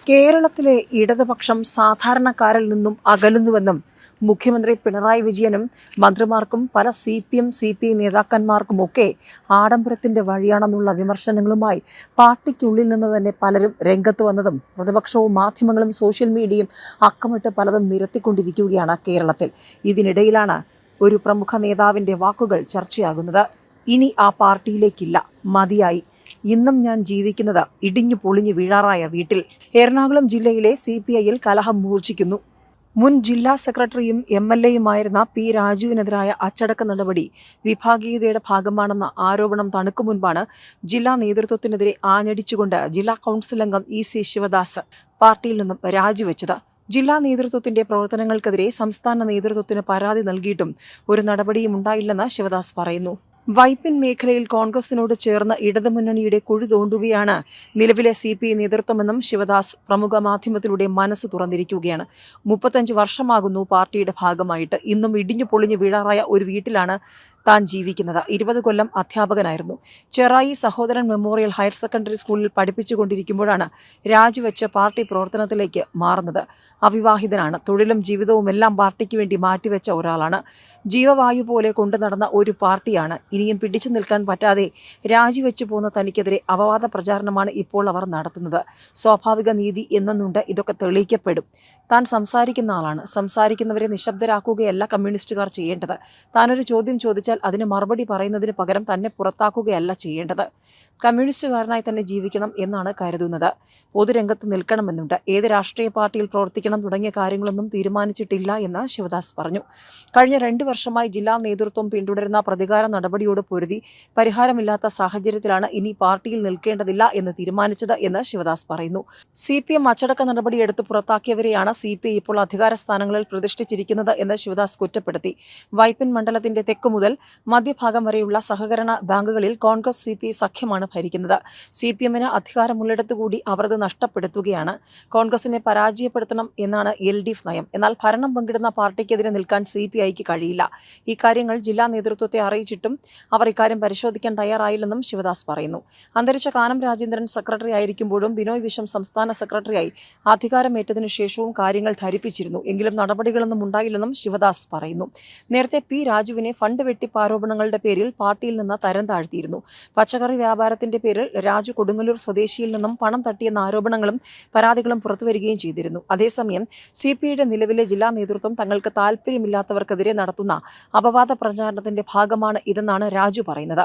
കേരളത്തിലെ ഇടതുപക്ഷം സാധാരണക്കാരിൽ നിന്നും അകലുന്നുവെന്നും മുഖ്യമന്ത്രി പിണറായി വിജയനും മന്ത്രിമാർക്കും പല CPI നേതാക്കന്മാർക്കുമൊക്കെ ആഡംബരത്തിന്റെ വഴിയാണെന്നുള്ള വിമർശനങ്ങളുമായി പാർട്ടിക്കുള്ളിൽ നിന്ന് തന്നെ പലരും രംഗത്ത് വന്നതും പ്രതിപക്ഷവും മാധ്യമങ്ങളും സോഷ്യൽ മീഡിയയും അക്കമിട്ട് പലതും നിരത്തിക്കൊണ്ടിരിക്കുകയാണ് കേരളത്തിൽ. ഇതിനിടയിലാണ് ഒരു പ്രമുഖ നേതാവിന്റെ വാക്കുകൾ ചർച്ചയാകുന്നത്. ഇനി ആ പാർട്ടിയിലേക്കില്ല, മതിയായി. ഇന്നും ഞാൻ ജീവിക്കുന്നത് ഇടിഞ്ഞു പൊളിഞ്ഞു വീഴാറായ വീട്ടിൽ. എറണാകുളം ജില്ലയിലെ CPIയിൽ കലഹം മൂർച്ഛിക്കുന്നു. മുൻ ജില്ലാ സെക്രട്ടറിയും MLAയുമായിരുന്ന P. രാജുവിനെതിരായ അച്ചടക്ക നടപടി വിഭാഗീയതയുടെ ഭാഗമാണെന്ന ആരോപണം തണുക്കും മുൻപാണ് ജില്ലാ നേതൃത്വത്തിനെതിരെ ആഞ്ഞടിച്ചുകൊണ്ട് ജില്ലാ കൗൺസിൽ അംഗം EC ശിവദാസ് പാർട്ടിയിൽ നിന്നും രാജിവെച്ചത്. ജില്ലാ നേതൃത്വത്തിന്റെ പ്രവർത്തനങ്ങൾക്കെതിരെ സംസ്ഥാന നേതൃത്വത്തിന് പരാതി നൽകിയിട്ടും ഒരു നടപടിയും ഉണ്ടായില്ലെന്ന് ശിവദാസ് പറയുന്നു. വൈപ്പിൻ മേഖലയിൽ കോൺഗ്രസിനോട് ചേർന്ന് ഇടതുമുന്നണിയുടെ കുഴി തോണ്ടുകയാണ് നിലവിലെ CPI നേതൃത്വമെന്നും ശിവദാസ് പ്രമുഖ മാധ്യമത്തിലൂടെ മനസ്സ് തുറന്നിരിക്കുകയാണ്. 35 വർഷമാകുന്നു പാർട്ടിയുടെ ഭാഗമായിട്ട്. ഇന്നും ഇടിഞ്ഞു പൊളിഞ്ഞു വീഴാറായ ഒരു വീട്ടിലാണ് താൻ ജീവിക്കുന്നത്. 20 കൊല്ലം അധ്യാപകനായിരുന്നു. ചെറായി സഹോദരൻ മെമ്മോറിയൽ ഹയർ സെക്കൻഡറി സ്കൂളിൽ പഠിപ്പിച്ചുകൊണ്ടിരിക്കുമ്പോഴാണ് രാജിവെച്ച് പാർട്ടി പ്രവർത്തനത്തിലേക്ക് മാറുന്നത്. അവിവാഹിതനാണ്. തൊഴിലും ജീവിതവും എല്ലാം പാർട്ടിക്ക് വേണ്ടി മാറ്റിവെച്ച ഒരാളാണ്. ജീവവായു പോലെ കൊണ്ടു നടന്ന ഒരു പാർട്ടിയാണ്. ഇനിയും പിടിച്ചു നിൽക്കാൻ പറ്റാതെ രാജിവെച്ചു പോന്ന തനിക്കെതിരെ അപവാദ പ്രചാരണമാണ് ഇപ്പോൾ അവർ നടത്തുന്നത്. സ്വാഭാവിക നീതി എന്നുണ്ട്, ഇതൊക്കെ തെളിയിക്കപ്പെടും. താൻ സംസാരിക്കുന്ന ആളാണ്. സംസാരിക്കുന്നവരെ നിശബ്ദരാക്കുകയല്ല കമ്മ്യൂണിസ്റ്റുകാർ ചെയ്യേണ്ടത്. താനൊരു ചോദ്യം ചോദിച്ചാൽ അതിന് മറുപടി പറയുന്നതിന് പകരം തന്നെ പുറത്താക്കുകയല്ല ചെയ്യേണ്ടത്. കമ്മ്യൂണിസ്റ്റുകാരനായി തന്നെ ജീവിക്കണം എന്നാണ് കരുതുന്നത്. പൊതുരംഗത്ത് നിൽക്കണമെന്നുണ്ട്. ഏത് രാഷ്ട്രീയ പാർട്ടിയിൽ പ്രവർത്തിക്കണം തുടങ്ങിയ കാര്യങ്ങളൊന്നും തീരുമാനിച്ചിട്ടില്ല എന്ന് ശിവദാസ് പറഞ്ഞു. കഴിഞ്ഞ 2 വർഷമായി ജില്ലാ നേതൃത്വം പിന്തുടരുന്ന പ്രതികാര നടപടിയോട് പൊരുതി പരിഹാരമില്ലാത്ത സാഹചര്യത്തിലാണ് ഇനി പാർട്ടിയിൽ നിൽക്കേണ്ടതില്ല എന്ന് തീരുമാനിച്ചത് എന്ന് ശിവദാസ് പറയുന്നു. CPM അച്ചടക്ക നടപടിയെടുത്ത് പുറത്താക്കിയവരെയാണ് CPI ഇപ്പോൾ അധികാര സ്ഥാനങ്ങളിൽ പ്രതിഷ്ഠിച്ചിരിക്കുന്നത് എന്ന് ശിവദാസ് കുറ്റപ്പെടുത്തി. വൈപ്പിൻ മണ്ഡലത്തിന്റെ തെക്ക് മുതൽ മധ്യഭാഗം വരെയുള്ള സഹകരണ ബാങ്കുകളിൽ കോൺഗ്രസ് CPI സഖ്യമാണ് ഭരിക്കുന്നത്. CPMന് അധികാരമുള്ളിടത്തുകൂടി അവർ അത് നഷ്ടപ്പെടുത്തുകയാണ്. കോൺഗ്രസിനെ പരാജയപ്പെടുത്തണം എന്നാണ് LDF നയം. എന്നാൽ ഭരണം പങ്കിടുന്ന പാർട്ടിക്കെതിരെ നിൽക്കാൻ CPIക്ക് കഴിയില്ല. ഈ കാര്യങ്ങൾ ജില്ലാ നേതൃത്വത്തെ അറിയിച്ചിട്ടും അവർ ഇക്കാര്യം പരിശോധിക്കാൻ തയ്യാറായില്ലെന്നും ശിവദാസ് പറയുന്നു. അന്തരിച്ച കാനം രാജേന്ദ്രൻ സെക്രട്ടറി ആയിരിക്കുമ്പോഴും ബിനോയ് വിശ്വം സംസ്ഥാന സെക്രട്ടറിയായി അധികാരമേറ്റതിനു ശേഷവും കാര്യങ്ങൾ ധരിപ്പിച്ചിരുന്നു. എങ്കിലും നടപടികളൊന്നും ഉണ്ടായില്ലെന്നും ശിവദാസ് പറയുന്നു. നേരത്തെ P. രാജുവിനെ ഫണ്ട് വെട്ടിപ്പ് ആരോപണങ്ങളുടെ പേരിൽ പാർട്ടിയിൽ നിന്ന് തരം താഴ്ത്തിയിരുന്നു. പച്ചക്കറി വ്യാപാരത്തിന്റെ പേരിൽ രാജു കൊടുങ്ങല്ലൂർ സ്വദേശിയിൽ നിന്നും പണം തട്ടിയെന്ന ആരോപണങ്ങളും പരാതികളും പുറത്തുവരികയും ചെയ്തിരുന്നു. അതേസമയം CPIയുടെ നിലവിലെ ജില്ലാ നേതൃത്വം തങ്ങൾക്ക് താല്പര്യമില്ലാത്തവർക്കെതിരെ നടത്തുന്ന അപവാദ പ്രചാരണത്തിന്റെ ഭാഗമാണ് ഇതെന്നാണ് രാജു പറയുന്നത്.